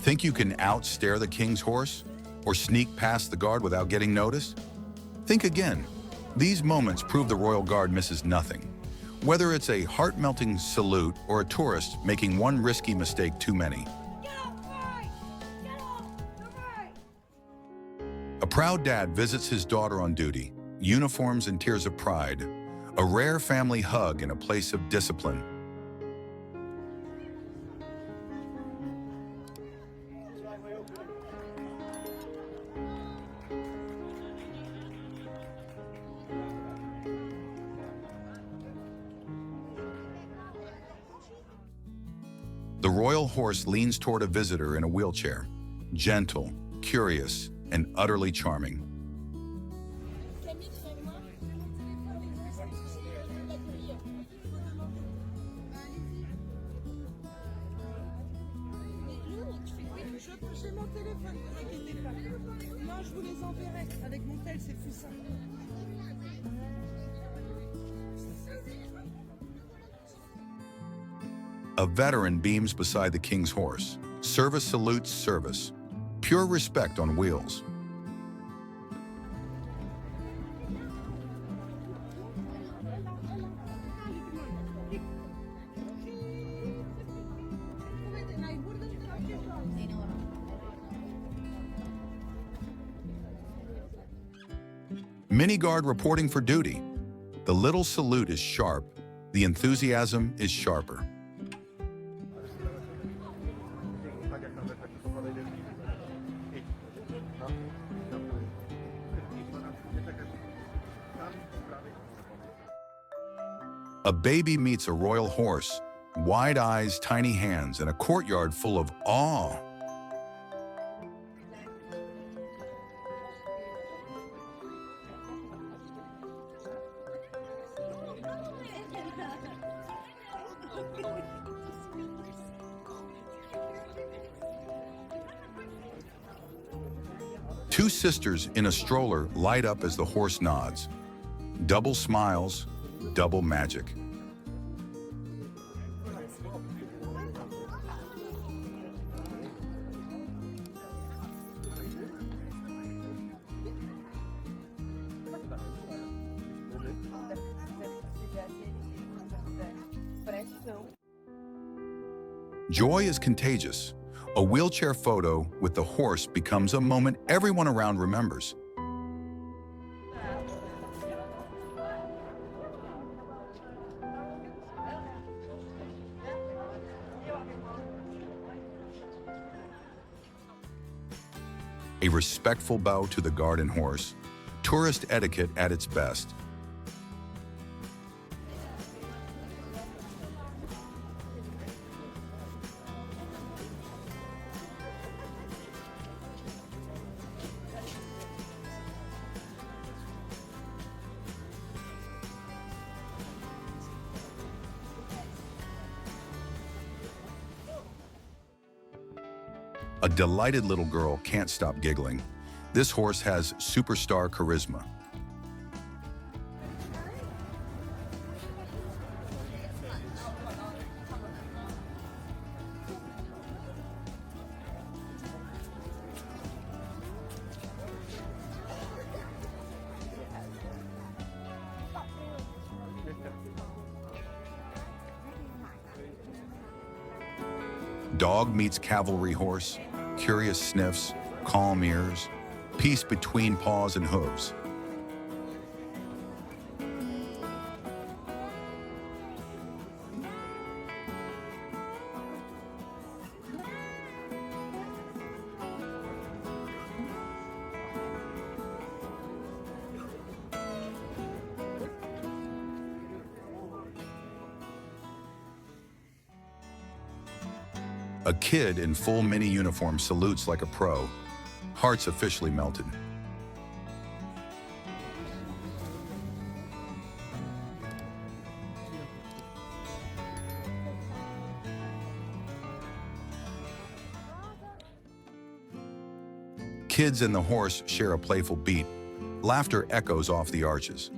Think you can outstare the king's horse? Or sneak past the guard without getting noticed? Think again. These moments prove the royal guard misses nothing. Whether it's a heart-melting salute or a tourist making one risky mistake too many. A proud dad visits his daughter on duty, uniforms and tears of pride, a rare family hug in a place of discipline. The royal horse leans toward a visitor in a wheelchair, gentle, curious, and utterly charming. J'ai mon téléphone, ne vous inquiétez pas. Non, je vous les enverrai. Avec mon tel, c'est plus simple. A veteran beams beside the king's horse. Service salutes service. Pure respect on wheels. Mini guard reporting for duty. The little salute is sharp. The enthusiasm is sharper. A baby meets a royal horse, wide eyes, tiny hands, and a courtyard full of awe. Two sisters in a stroller light up as the horse nods. Double smiles, double magic. Joy is contagious. A wheelchair photo with the horse becomes a moment everyone around remembers. A respectful bow to the guard and horse. Tourist etiquette at its best. A delighted little girl can't stop giggling. This horse has superstar charisma. Dog meets cavalry horse, curious sniffs, calm ears, peace between paws and hooves. A kid in full mini uniform salutes like a pro. Hearts officially melted. Kids and the horse share a playful beat. Laughter echoes off the arches.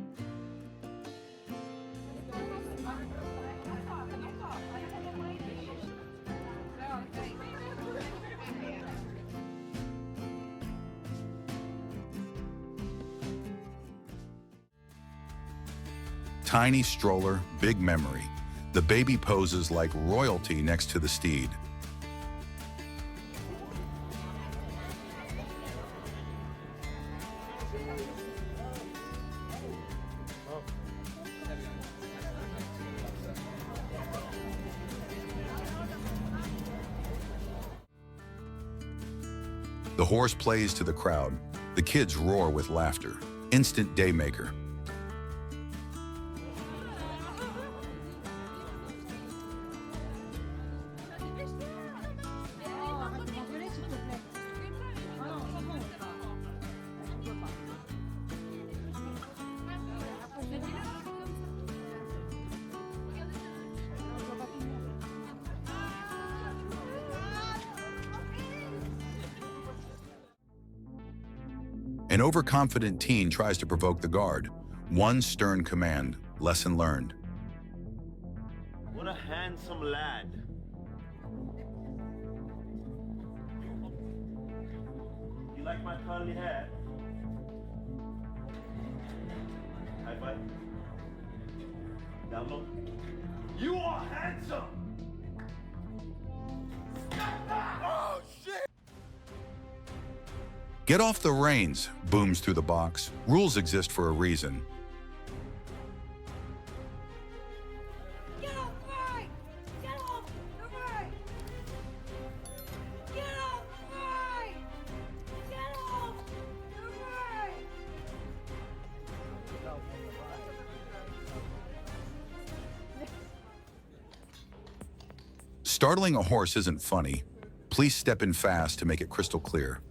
Tiny stroller, big memory. The baby poses like royalty next to the steed. The horse plays to the crowd. The kids roar with laughter. Instant daymaker. An overconfident teen tries to provoke the guard. One stern command, lesson learned. What a handsome lad. You like my curly hair? High five. Down low. You are handsome! Oh, shit! Get off the reins, booms through the box. Rules exist for a reason. Get off right! Get off the right! Get off right! Get off the right! Startling a horse isn't funny. Please step in fast to make it crystal clear.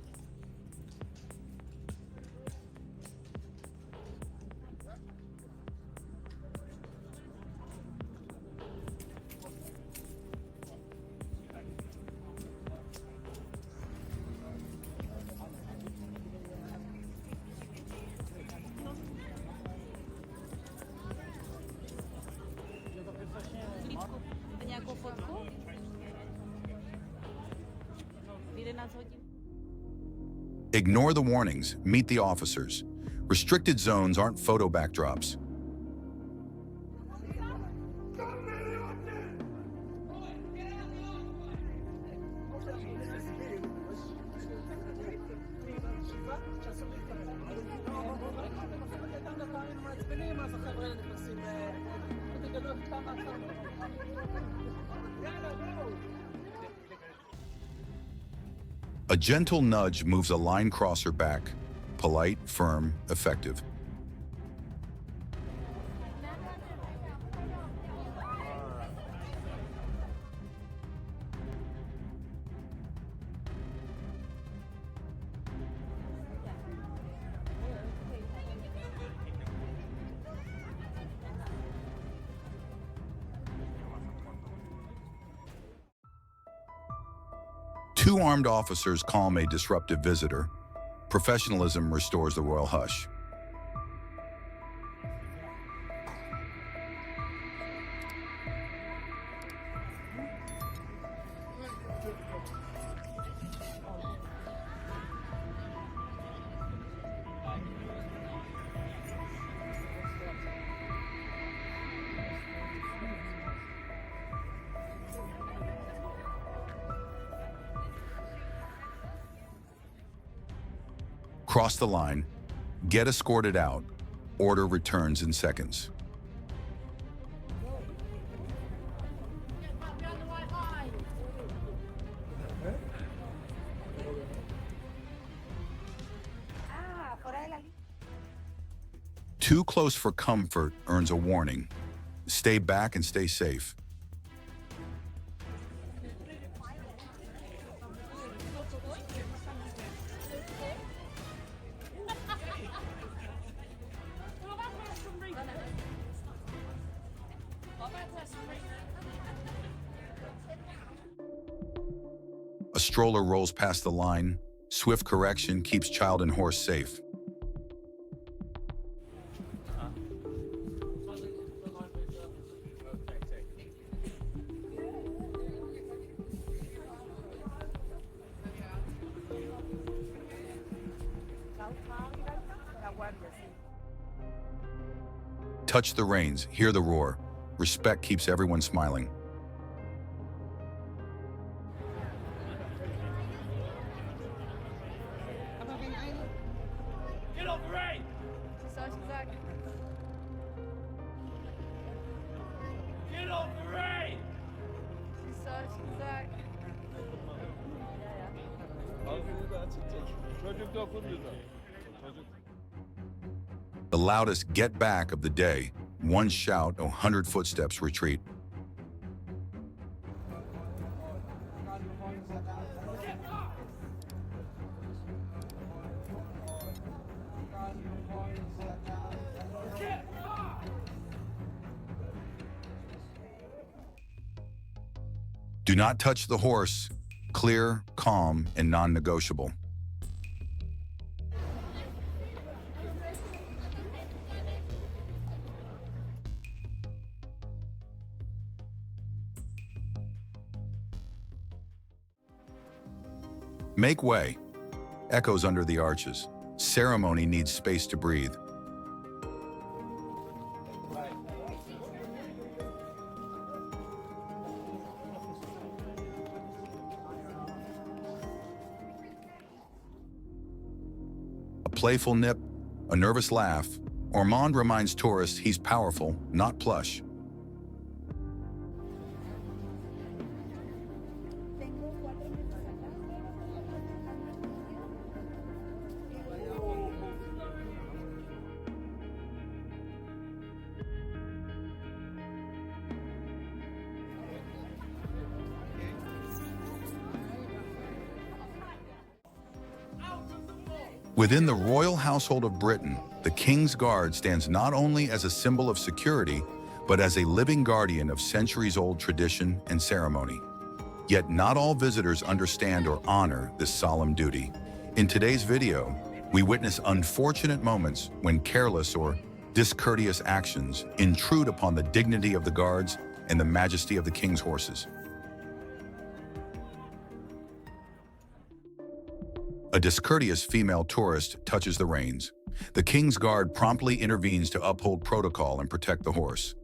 Ignore the warnings, meet the officers. Restricted zones aren't photo backdrops. A gentle nudge moves a line crosser back. Polite, firm, effective. Two armed officers calm a disruptive visitor. Professionalism restores the royal hush. Cross the line, get escorted out, order returns in seconds. Too close for comfort earns a warning. Stay back and stay safe. A stroller rolls past the line. Swift correction keeps child and horse safe. Touch the reins, hear the roar. Respect keeps everyone smiling. Aber wenn eine Get off the rein! Get off the rein! The loudest get back of the day. One shout, 100 footsteps retreat. Do not touch the horse. Clear, calm, and non-negotiable. Make way. Echoes under the arches. Ceremony needs space to breathe. A playful nip, a nervous laugh. Ormond reminds tourists he's powerful, not plush. Within the royal household of Britain, the King's Guard stands not only as a symbol of security, but as a living guardian of centuries-old tradition and ceremony. Yet not all visitors understand or honor this solemn duty. In today's video, we witness unfortunate moments when careless or discourteous actions intrude upon the dignity of the guards and the majesty of the King's horses. A discourteous female tourist touches the reins. The King's Guard promptly intervenes to uphold protocol and protect the horse.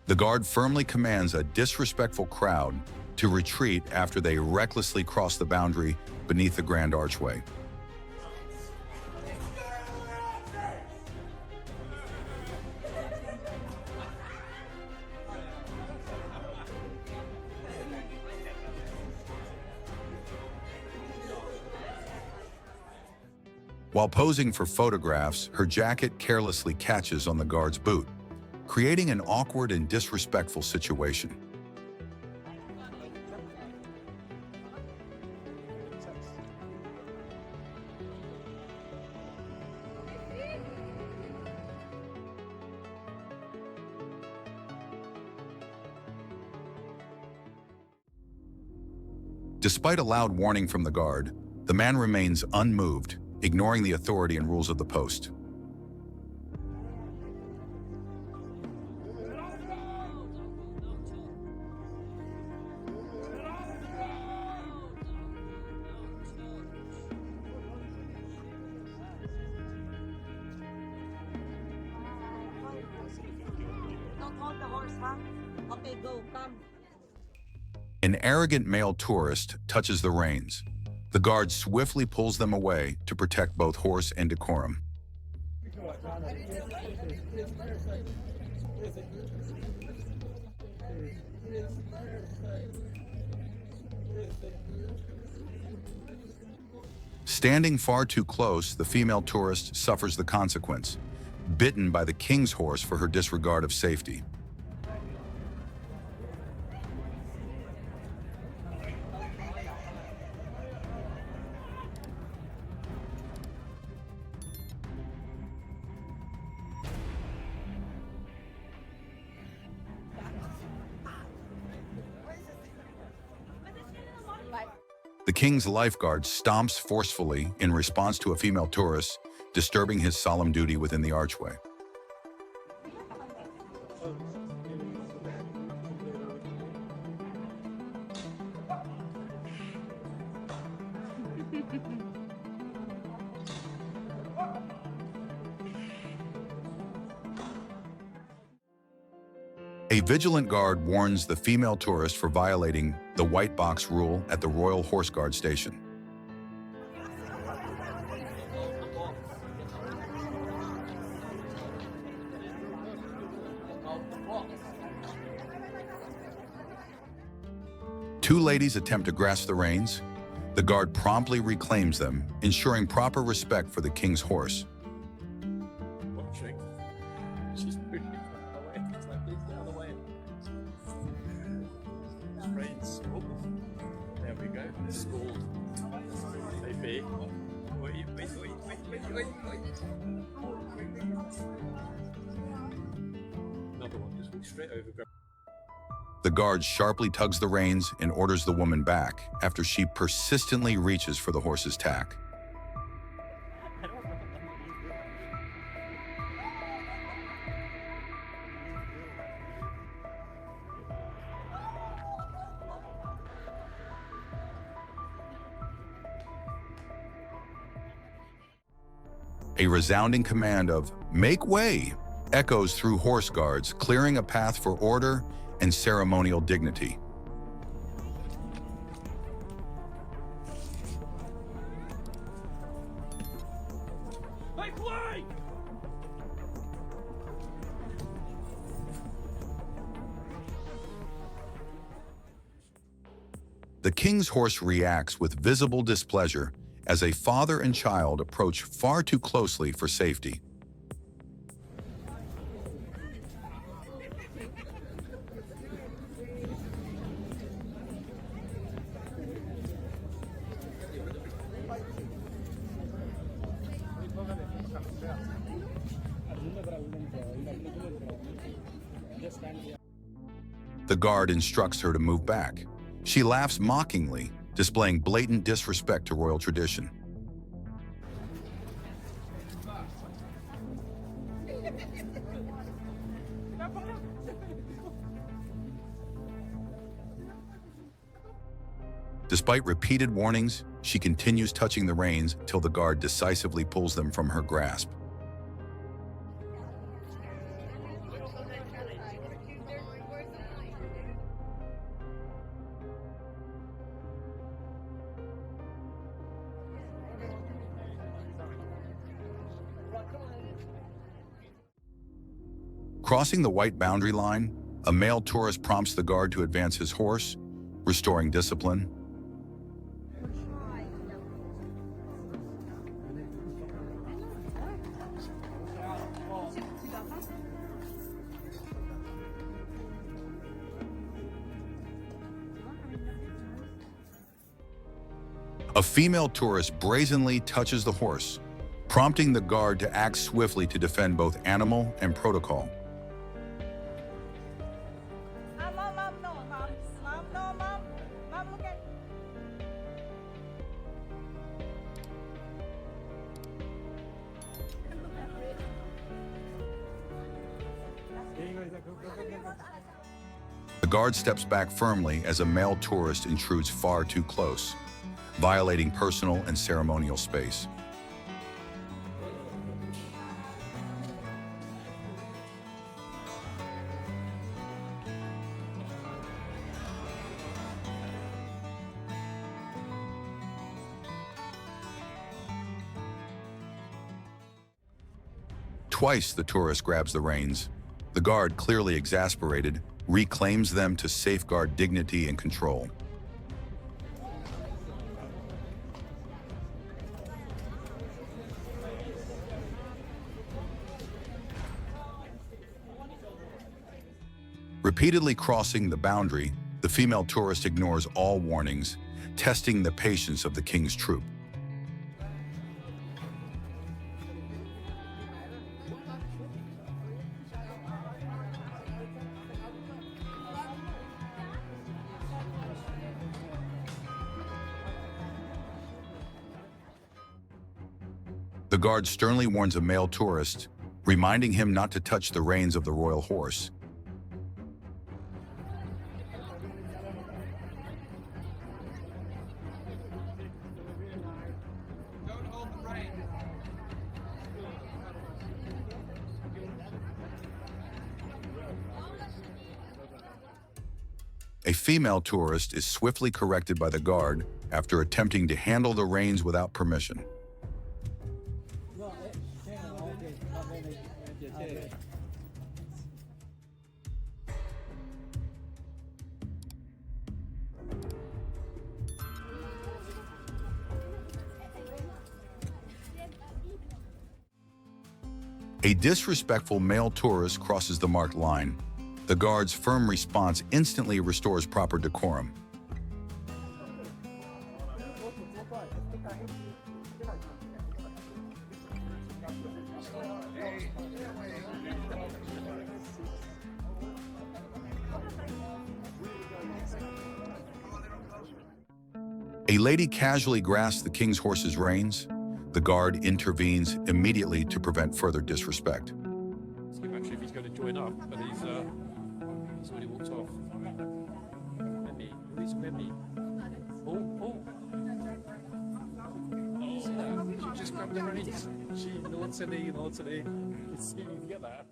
The guard firmly commands a disrespectful crowd to retreat after they recklessly cross the boundary beneath the grand archway. While posing for photographs, her jacket carelessly catches on the guard's boot, creating an awkward and disrespectful situation. Despite a loud warning from the guard, the man remains unmoved, ignoring the authority and rules of the post. Don't hold the horse, huh? Okay, go, come. An arrogant male tourist touches the reins. The guard swiftly pulls them away to protect both horse and decorum. Standing far too close, the female tourist suffers the consequence, bitten by the King's horse for her disregard of safety. The King's lifeguard stomps forcefully in response to a female tourist disturbing his solemn duty within the archway. A vigilant guard warns the female tourist for violating the white box rule at the Royal Horse Guard station. Two ladies attempt to grasp the reins. The guard promptly reclaims them, ensuring proper respect for the king's horse. Watching. She's moving away. It's like, please get out of the way. Reins. Oh, there we go. Stalled. Maybe. Wait. Another one. Just walk straight over. The guard sharply tugs the reins and orders the woman back after she persistently reaches for the horse's tack. A resounding command of "Make way!" echoes through horse guards, clearing a path for order and ceremonial dignity. Make way! The king's horse reacts with visible displeasure as a father and child approach far too closely for safety. The guard instructs her to move back. She laughs mockingly, displaying blatant disrespect to royal tradition. Despite repeated warnings, she continues touching the reins till the guard decisively pulls them from her grasp. Crossing the white boundary line, a male tourist prompts the guard to advance his horse, restoring discipline. A female tourist brazenly touches the horse, prompting the guard to act swiftly to defend both animal and protocol. Mom, no, Mom. Mom, no, Mom. Mom, look at. The guard steps back firmly as a male tourist intrudes far too close, violating personal and ceremonial space. Twice the tourist grabs the reins. The guard, clearly exasperated, reclaims them to safeguard dignity and control. Repeatedly crossing the boundary, the female tourist ignores all warnings, testing the patience of the king's troop. The guard sternly warns a male tourist, reminding him not to touch the reins of the royal horse. A female tourist is swiftly corrected by the guard after attempting to handle the reins without permission. A disrespectful male tourist crosses the marked line. The guard's firm response instantly restores proper decorum. A lady casually grasps the king's horse's reins. The guard intervenes immediately to prevent further disrespect. Ask him actually if he's going to join up, but he's already walked off. Maybe, who's maybe? Oh. See that? She just grabbed the reins. She naughty. See, you can get that.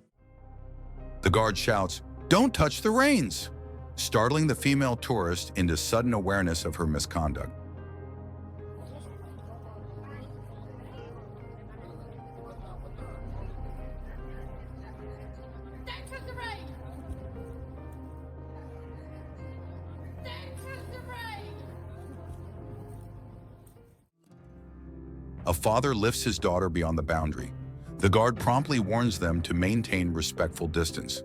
The guard shouts, "Don't touch the reins!" startling the female tourist into sudden awareness of her misconduct. A father lifts his daughter beyond the boundary. The guard promptly warns them to maintain respectful distance.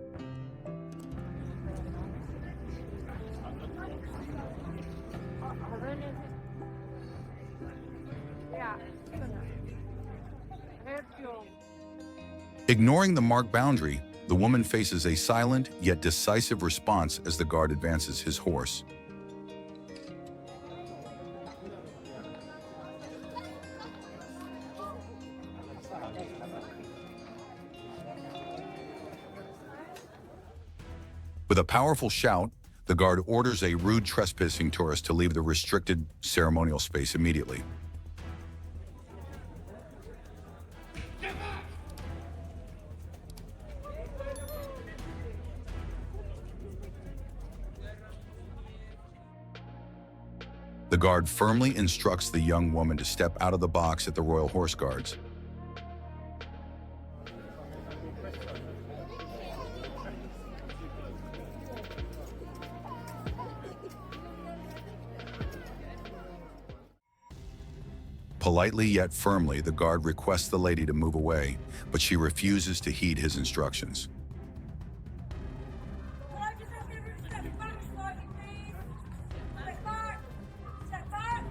Ignoring the marked boundary, the woman faces a silent yet decisive response as the guard advances his horse. With a powerful shout, the guard orders a rude trespassing tourist to leave the restricted ceremonial space immediately. The guard firmly instructs the young woman to step out of the box at the Royal Horse Guards. Politely yet firmly, the guard requests the lady to move away, but she refuses to heed his instructions. Can I just ask everyone to step back slightly, please? Step back! Step back!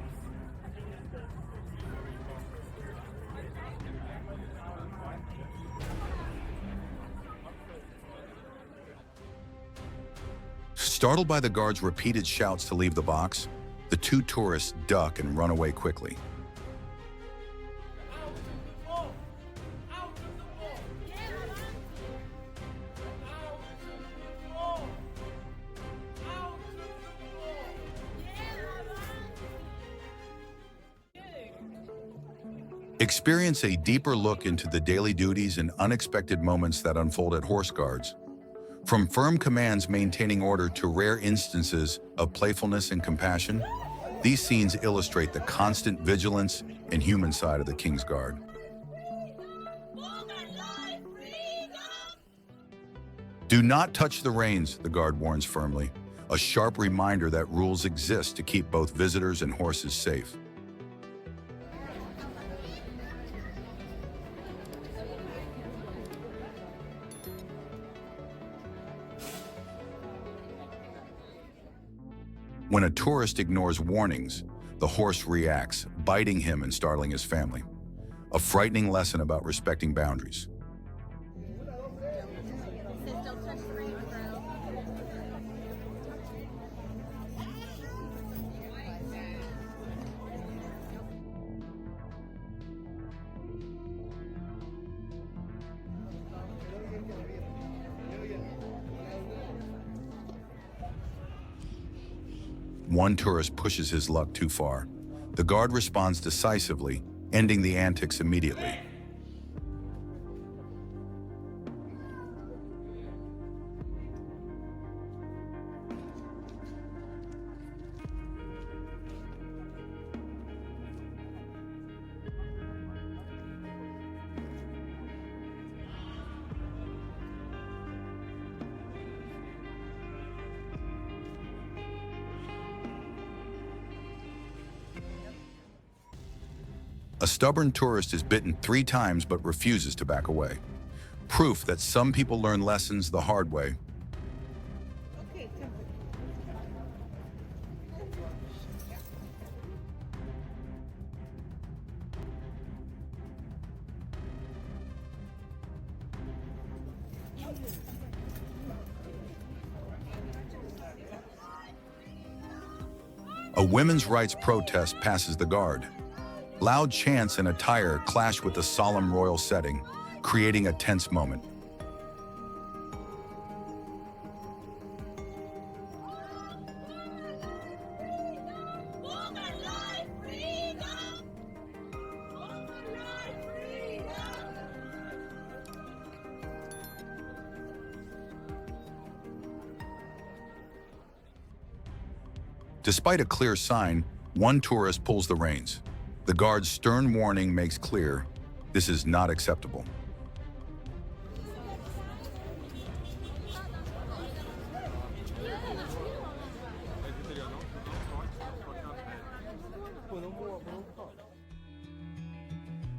Startled by the guard's repeated shouts to leave the box, the two tourists duck and run away quickly. Experience a deeper look into the daily duties and unexpected moments that unfold at horse guards. From firm commands maintaining order to rare instances of playfulness and compassion, these scenes illustrate the constant vigilance and human side of the King's Guard. Do not touch the reins, the guard warns firmly, a sharp reminder that rules exist to keep both visitors and horses safe. When a tourist ignores warnings, the horse reacts, biting him and startling his family. A frightening lesson about respecting boundaries. One tourist pushes his luck too far. The guard responds decisively, ending the antics immediately. A stubborn tourist is bitten 3 times but refuses to back away. Proof that some people learn lessons the hard way. Ok, tiens. A women's rights protest passes the guard. Loud chants and attire clash with the solemn royal setting, creating a tense moment. Despite a clear sign, one tourist pulls the reins. The guard's stern warning makes clear this is not acceptable.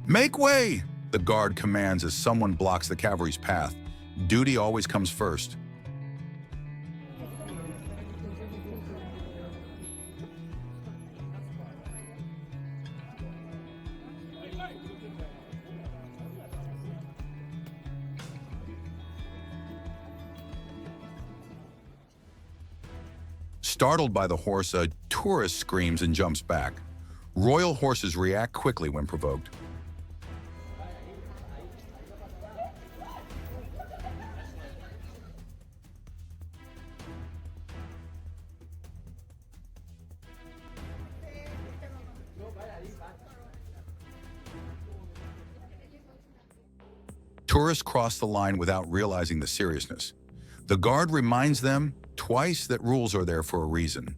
Make way! The guard commands as someone blocks the cavalry's path. Duty always comes first. Startled by the horse, a tourist screams and jumps back. Royal horses react quickly when provoked. Tourists cross the line without realizing the seriousness. The guard reminds them twice that rules are there for a reason.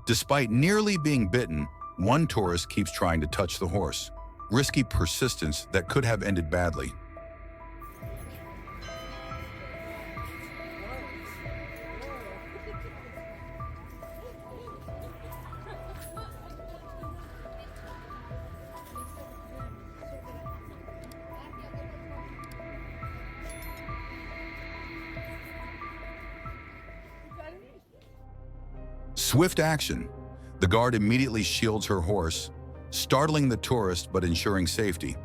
Despite nearly being bitten, one tourist keeps trying to touch the horse. Risky persistence that could have ended badly. Swift action. The guard immediately shields her horse, startling the tourist but ensuring safety.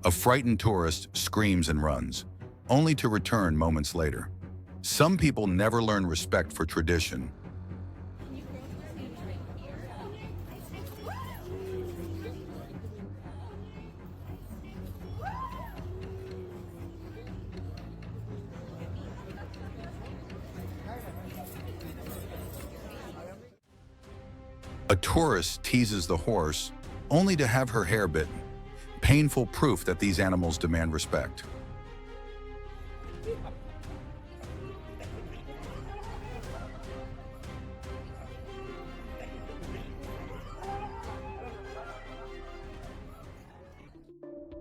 A frightened tourist screams and runs, only to return moments later. Some people never learn respect for tradition. A tourist teases the horse, only to have her hair bitten. Painful proof that these animals demand respect.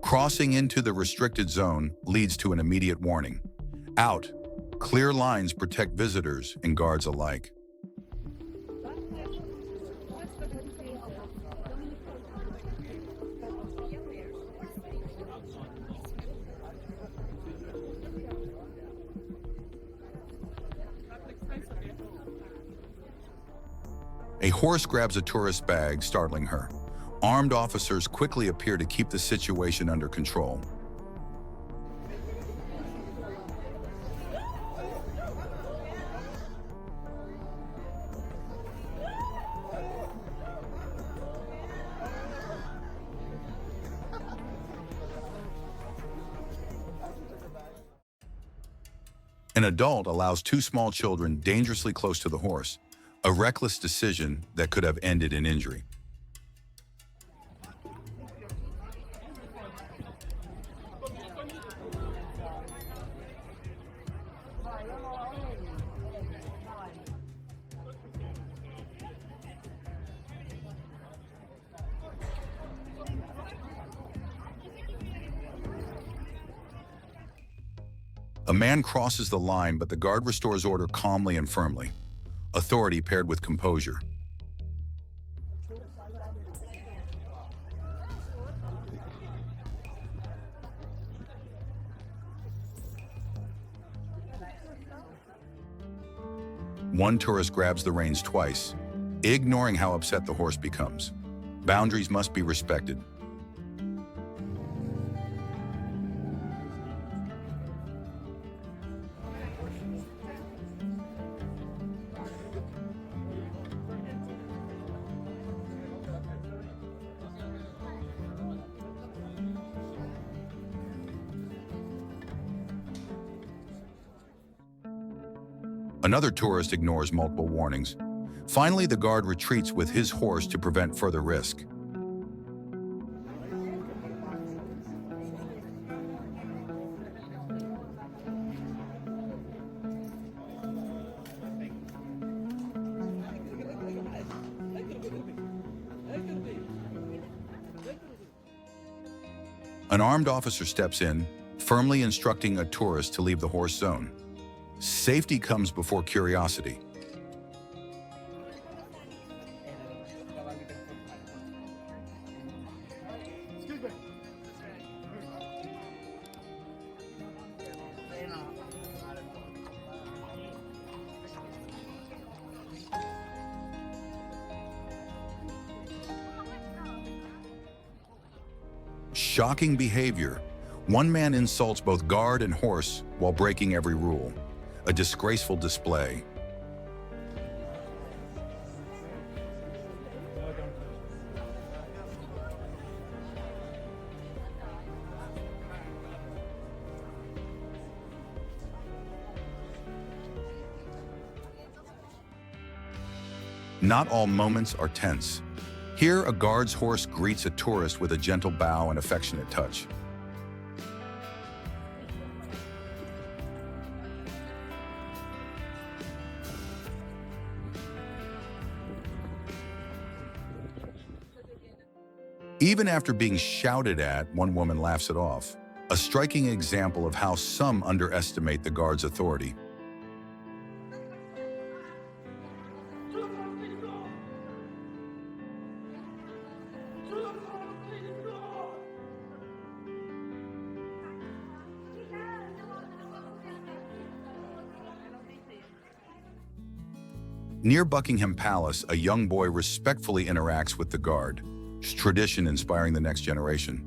Crossing into the restricted zone leads to an immediate warning. Out. Clear lines protect visitors and guards alike. A horse grabs a tourist's bag, startling her. Armed officers quickly appear to keep the situation under control. An adult allows 2 small children dangerously close to the horse, a reckless decision that could have ended in injury. A man crosses the line, but the guard restores order calmly and firmly. Authority paired with composure. One tourist grabs the reins twice, ignoring how upset the horse becomes. Boundaries must be respected. Another tourist ignores multiple warnings. Finally, the guard retreats with his horse to prevent further risk. An armed officer steps in, firmly instructing a tourist to leave the horse zone. Safety comes before curiosity. Shocking behavior. One man insults both guard and horse while breaking every rule. A disgraceful display. Not all moments are tense. Here, a guard's horse greets a tourist with a gentle bow and affectionate touch. Even after being shouted at, one woman laughs it off. A striking example of how some underestimate the guard's authority. Near Buckingham Palace, a young boy respectfully interacts with the guard, tradition inspiring the next generation.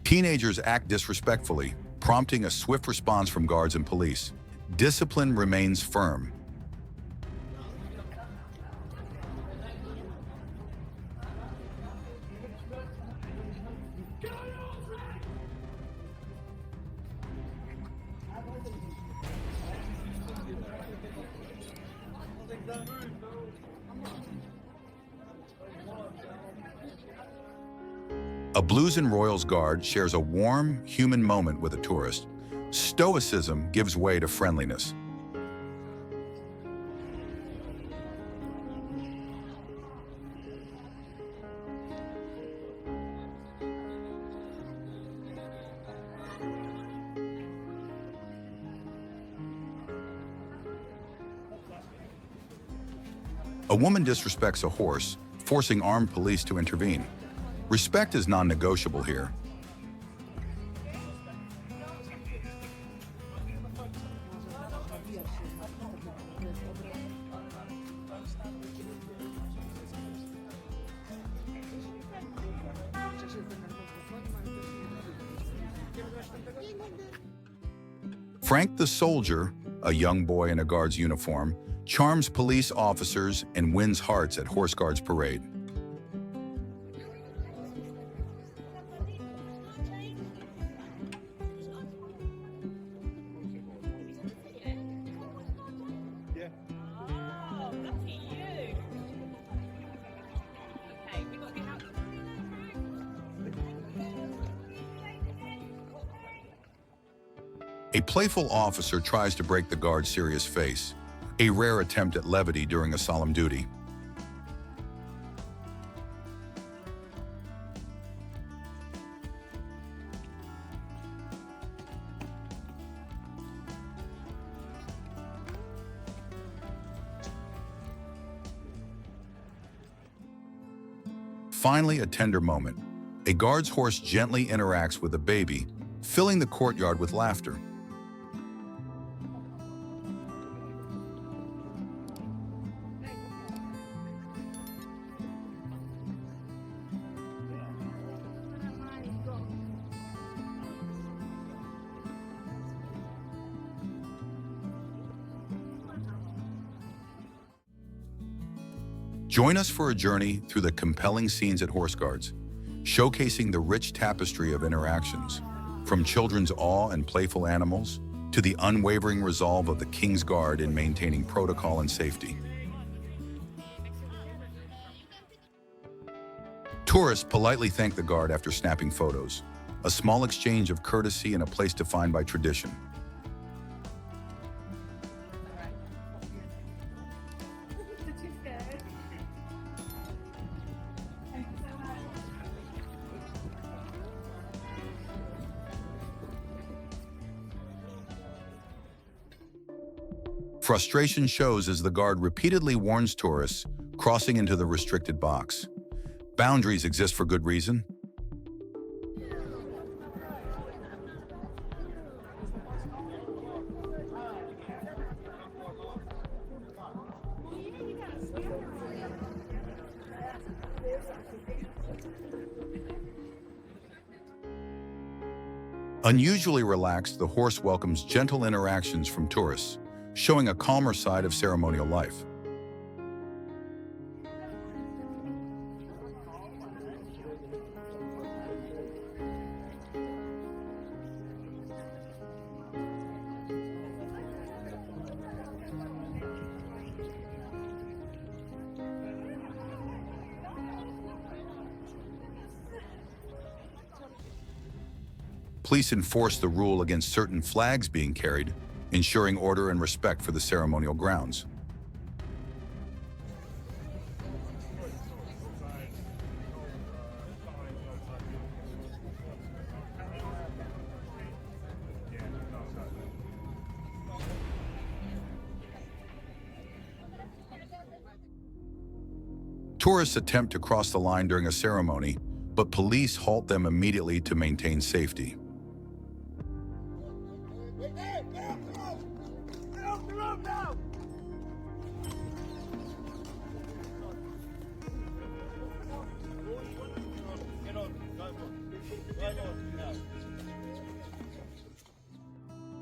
Teenagers act disrespectfully, prompting a swift response from guards and police. Discipline remains firm. A Blues and Royals guard shares a warm, human moment with a tourist. Stoicism gives way to friendliness. A woman disrespects a horse, forcing armed police to intervene. Respect is non-negotiable here. Frank the soldier, a young boy in a guard's uniform, charms police officers and wins hearts at Horse Guards Parade. A playful officer tries to break the guard's serious face. a rare attempt at levity during a solemn duty. Finally, a tender moment. A guard's horse gently interacts with a baby, filling the courtyard with laughter. Join us for a journey through the compelling scenes at Horse Guards, showcasing the rich tapestry of interactions, from children's awe and playful animals to the unwavering resolve of the King's Guard in maintaining protocol and safety. Tourists politely thank the guard after snapping photos, a small exchange of courtesy in a place defined by tradition. Frustration shows as the guard repeatedly warns tourists crossing into the restricted box. Boundaries exist for good reason. Unusually relaxed, the horse welcomes gentle interactions from tourists, showing a calmer side of ceremonial life. Police enforce the rule against certain flags being carried, ensuring order and respect for the ceremonial grounds. Tourists attempt to cross the line during a ceremony, but police halt them immediately to maintain safety.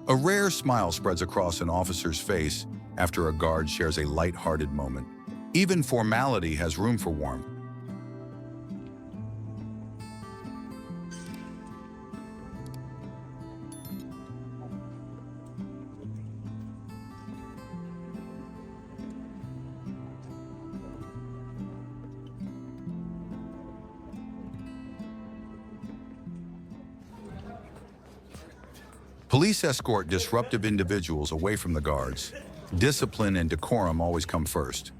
A rare smile spreads across an officer's face after a guard shares a light-hearted moment. Even formality has room for warmth. Police escort disruptive individuals away from the guards. Discipline and decorum always come first.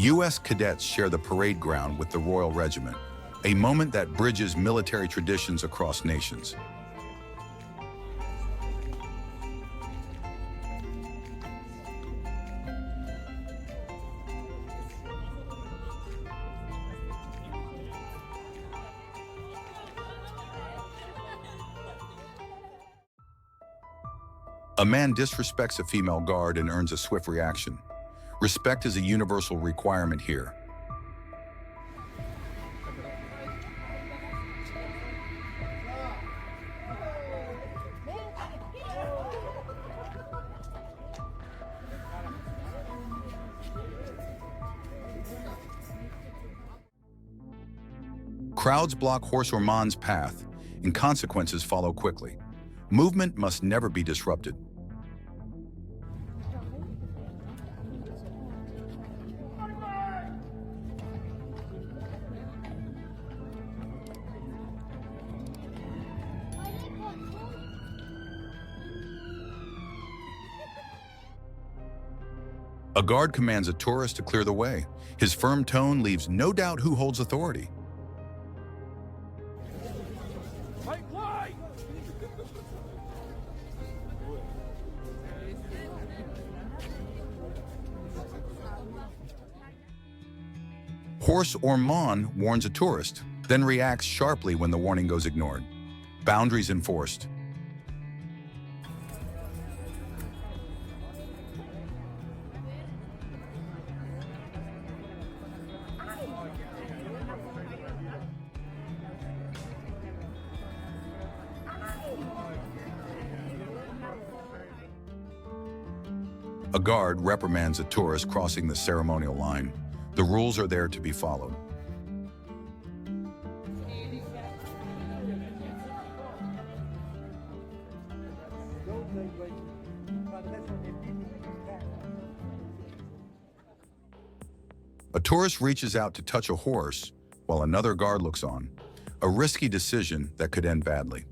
U.S. cadets share the parade ground with the Royal Regiment, a moment that bridges military traditions across nations. A man disrespects a female guard and earns a swift reaction. Respect is a universal requirement here. Crowds block horse or man's path, and consequences follow quickly. Movement must never be disrupted. A guard commands a tourist to clear the way. His firm tone leaves no doubt who holds authority. Make way! Horse or man warns a tourist, then reacts sharply when the warning goes ignored. Boundaries enforced. A guard reprimands a tourist crossing the ceremonial line. The rules are there to be followed. A tourist reaches out to touch a horse while another guard looks on. A risky decision that could end badly.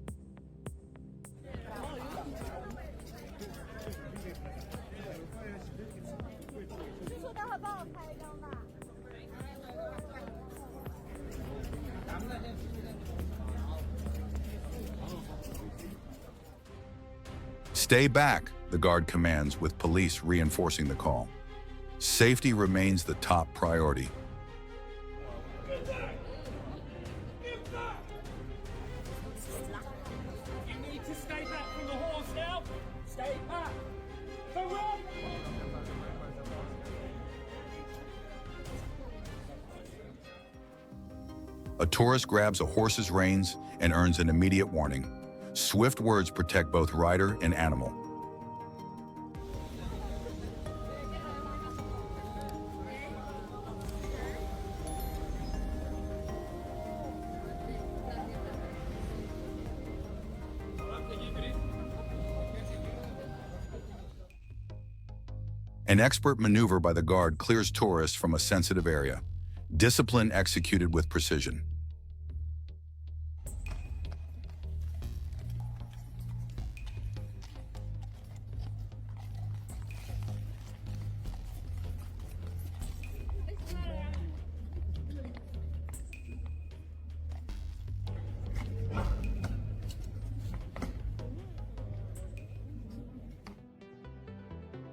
Stay back, the guard commands, with police reinforcing the call. Safety remains the top priority. You need to stay back from the horse now. Stay back. Go on. A tourist grabs a horse's reins and earns an immediate warning. Swift words protect both rider and animal. An expert maneuver by the guard clears tourists from a sensitive area. Discipline executed with precision.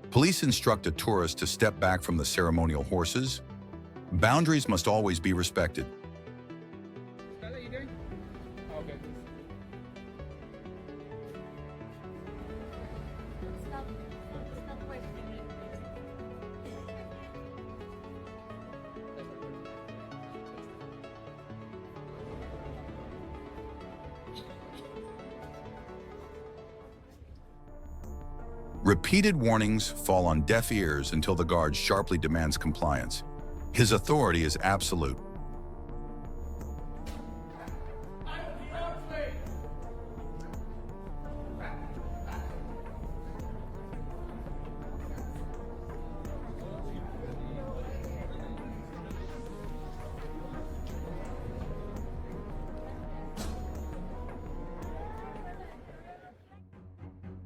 Police instruct a tourist to step back from the ceremonial horses. Boundaries must always be respected. What are you doing? Okay. Repeated warnings fall on deaf ears until the guard sharply demands compliance. His authority is absolute.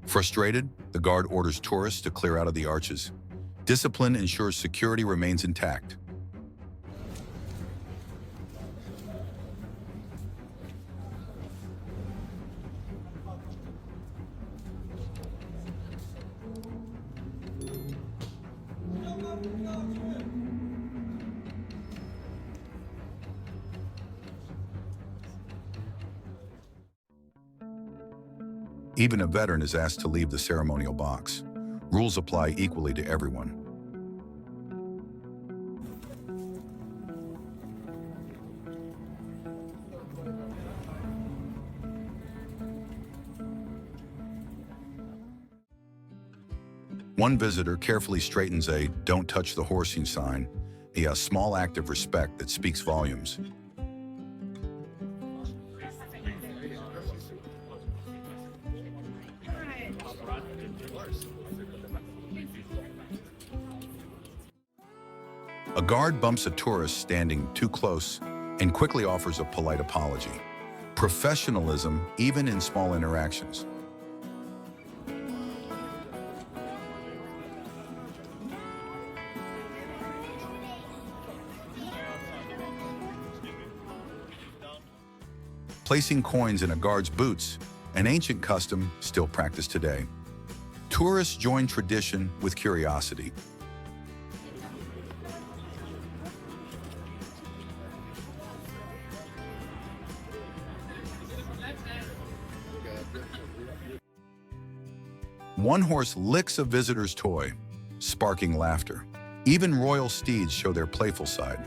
Frustrated, the guard orders tourists to clear out of the arches. Discipline ensures security remains intact. Even a veteran is asked to leave the ceremonial box. Rules apply equally to everyone. One visitor carefully straightens a "don't touch the horsing" sign, a small act of respect that speaks volumes. A guard bumps a tourist standing too close and quickly offers a polite apology. Professionalism, even in small interactions. Placing coins in a guard's boots, an ancient custom still practiced today. Tourists join tradition with curiosity. One horse licks a visitor's toy, sparking laughter. Even royal steeds show their playful side.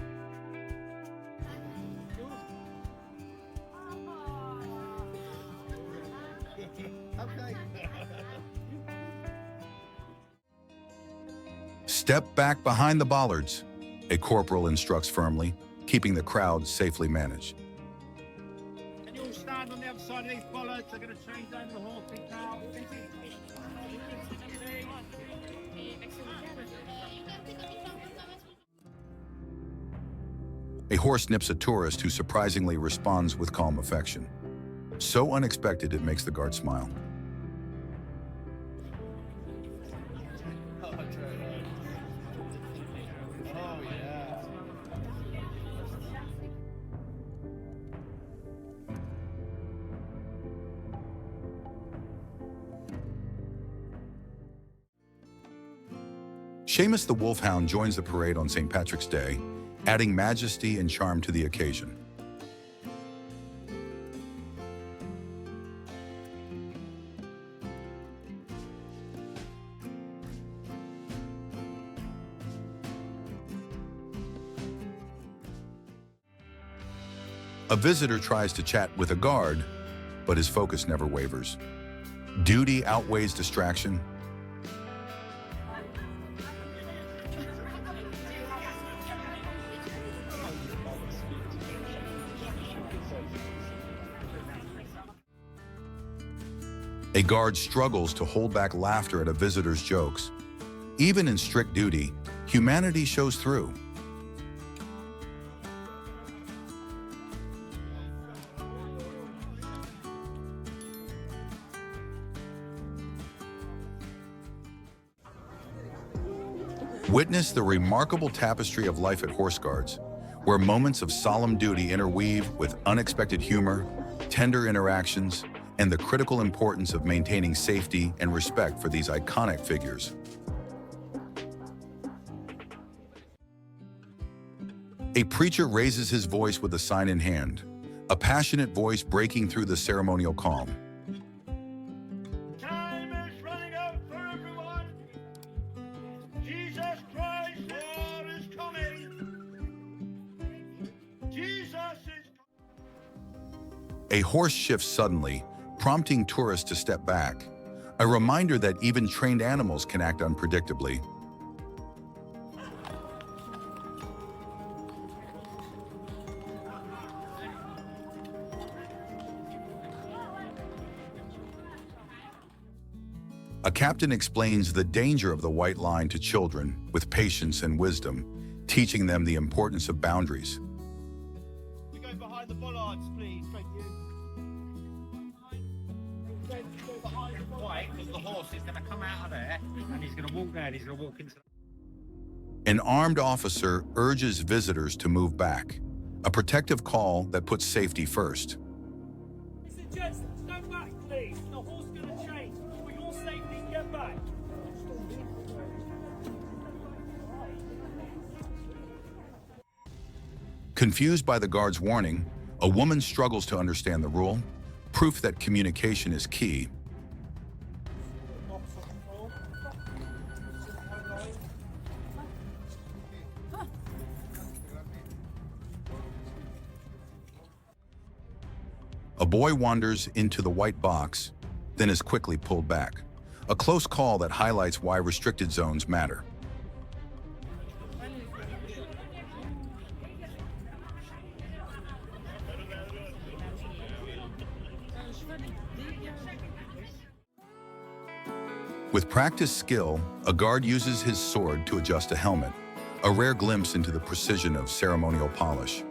Step back behind the bollards, a corporal instructs firmly, keeping the crowd safely managed. Can you all stand on the other side of these bollards? They're going to change over the horses now. A horse nips a tourist who surprisingly responds with calm affection. So unexpected it makes the guard smile. Seamus the Wolfhound joins the parade on St. Patrick's Day, adding majesty and charm to the occasion. A visitor tries to chat with a guard, but his focus never wavers. Duty outweighs distraction. A guard struggles to hold back laughter at a visitor's jokes. Even in strict duty, humanity shows through. Witness the remarkable tapestry of life at Horse Guards, where moments of solemn duty interweave with unexpected humor, tender interactions, and the critical importance of maintaining safety and respect for these iconic figures. A preacher raises his voice with a sign in hand, a passionate voice breaking through the ceremonial calm. Time is running out for everyone. Jesus Christ, Lord, is coming. Jesus is coming. A horse shifts suddenly, prompting tourists to step back, a reminder that even trained animals can act unpredictably. A captain explains the danger of the white line to children with patience and wisdom, teaching them the importance of boundaries. We go behind the bollards, please. Thank you. Go behind the bollards. Because the horse is going to come out of there and he's going to walk there and he's going to walk into An armed officer urges visitors to move back, a protective call that puts safety first. Listen, gents, stand back, please. The horse is going to change. For your safety, get back. Confused by the guard's warning, a woman struggles to understand the rule, proof that communication is key. A boy wanders into the white box, then is quickly pulled back. A close call that highlights why restricted zones matter. With practiced skill, a guard uses his sword to adjust a helmet, a rare glimpse into the precision of ceremonial polish.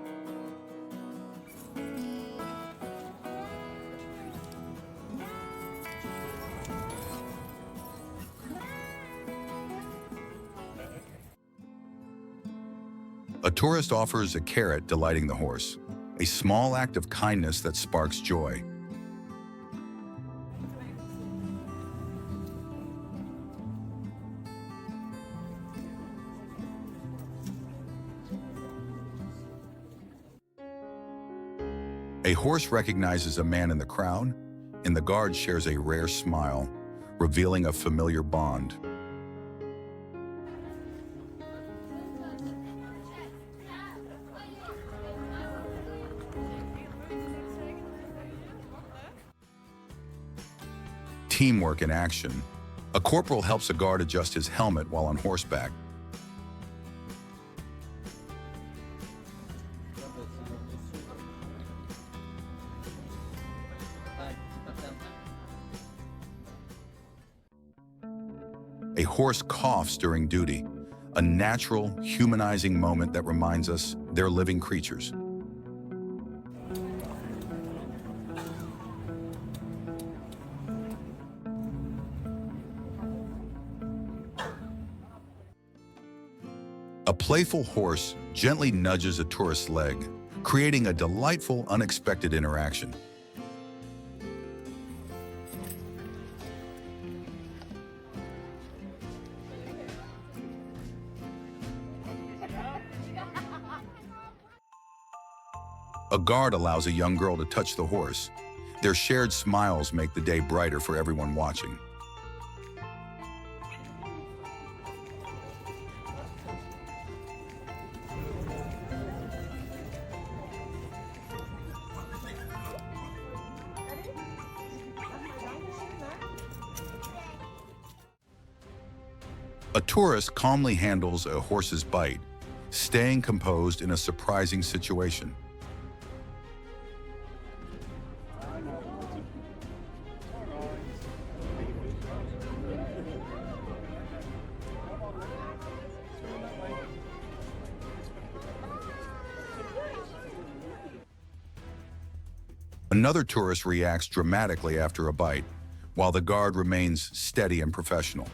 A tourist offers a carrot, delighting the horse, a small act of kindness that sparks joy. A horse recognizes a man in the crowd, and the guard shares a rare smile, revealing a familiar bond. Teamwork in action. A corporal helps a guard adjust his helmet while on horseback. A horse coughs during duty, a natural, humanizing moment that reminds us they're living creatures. A playful horse gently nudges a tourist's leg, creating a delightful, unexpected interaction. A guard allows a young girl to touch the horse. Their shared smiles make the day brighter for everyone watching. A tourist calmly handles a horse's bite, staying composed in a surprising situation. Another tourist reacts dramatically after a bite, while the guard remains steady and professional.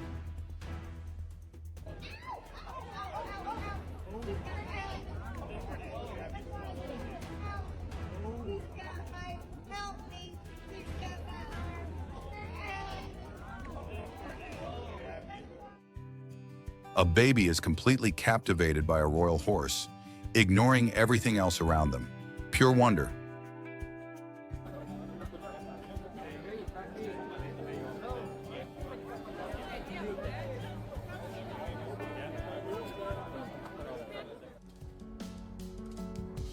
A baby is completely captivated by a royal horse, ignoring everything else around them. Pure wonder.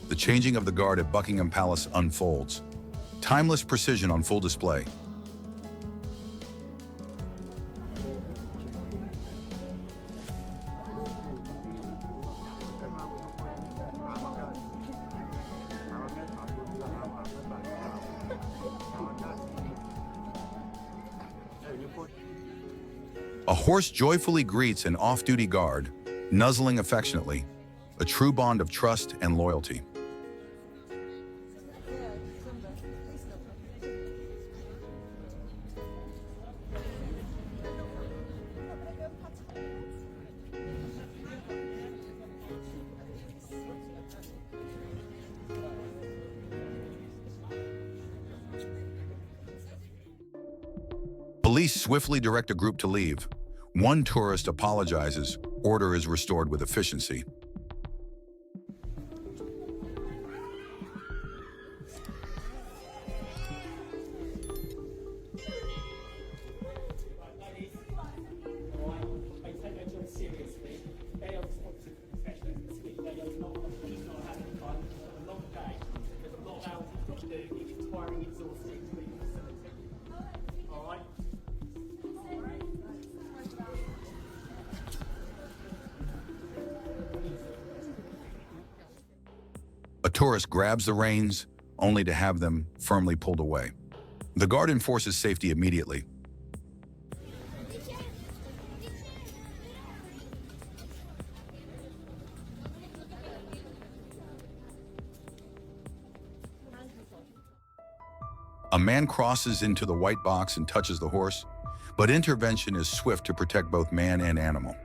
The changing of the guard at Buckingham Palace unfolds. Timeless precision on full display. A horse joyfully greets an off-duty guard, nuzzling affectionately, a true bond of trust and loyalty. Police swiftly direct a group to leave. One tourist apologizes. Order is restored with efficiency. A tourist grabs the reins, only to have them firmly pulled away. The guard enforces safety immediately. A man crosses into the white box and touches the horse, but intervention is swift to protect both man and animal.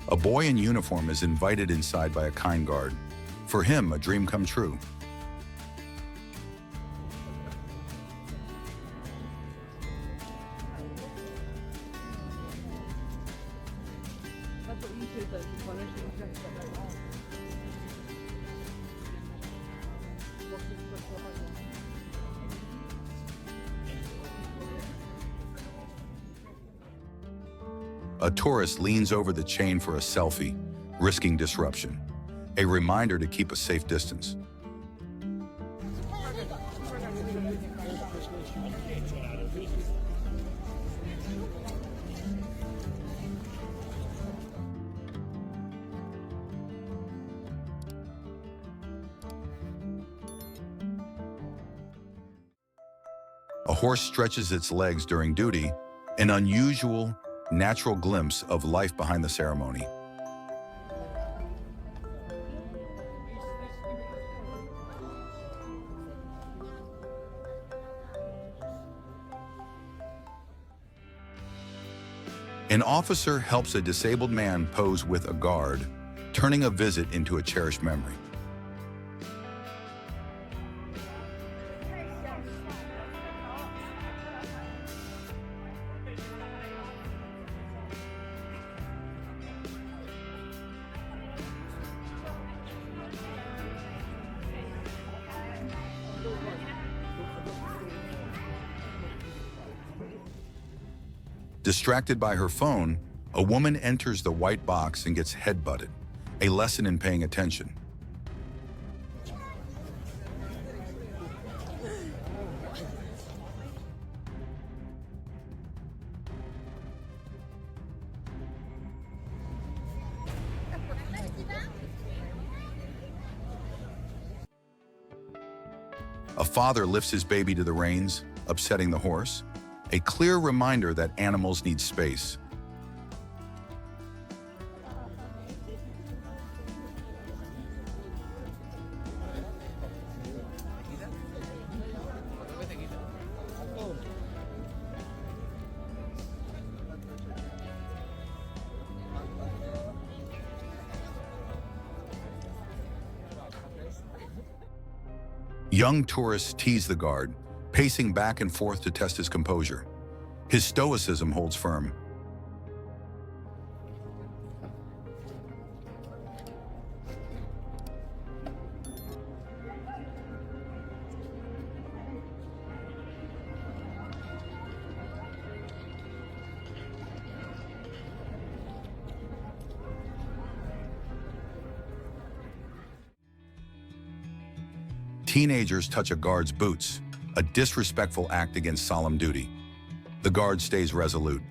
A boy in uniform is invited inside by a kind guard. For him, a dream come true. A tourist leans over the chain for a selfie, risking disruption. A reminder to keep a safe distance. A horse stretches its legs during duty, an unusual, natural glimpse of life behind the ceremony. An officer helps a disabled man pose with a guard, turning a visit into a cherished memory. Distracted by her phone, a woman enters the white box and gets headbutted, a lesson in paying attention. A father lifts his baby to the reins, upsetting the horse. A clear reminder that animals need space. Young tourists tease the guard, pacing back and forth to test his composure. His stoicism holds firm. Teenagers touch a guard's boots, a disrespectful act against solemn duty. The guard stays resolute.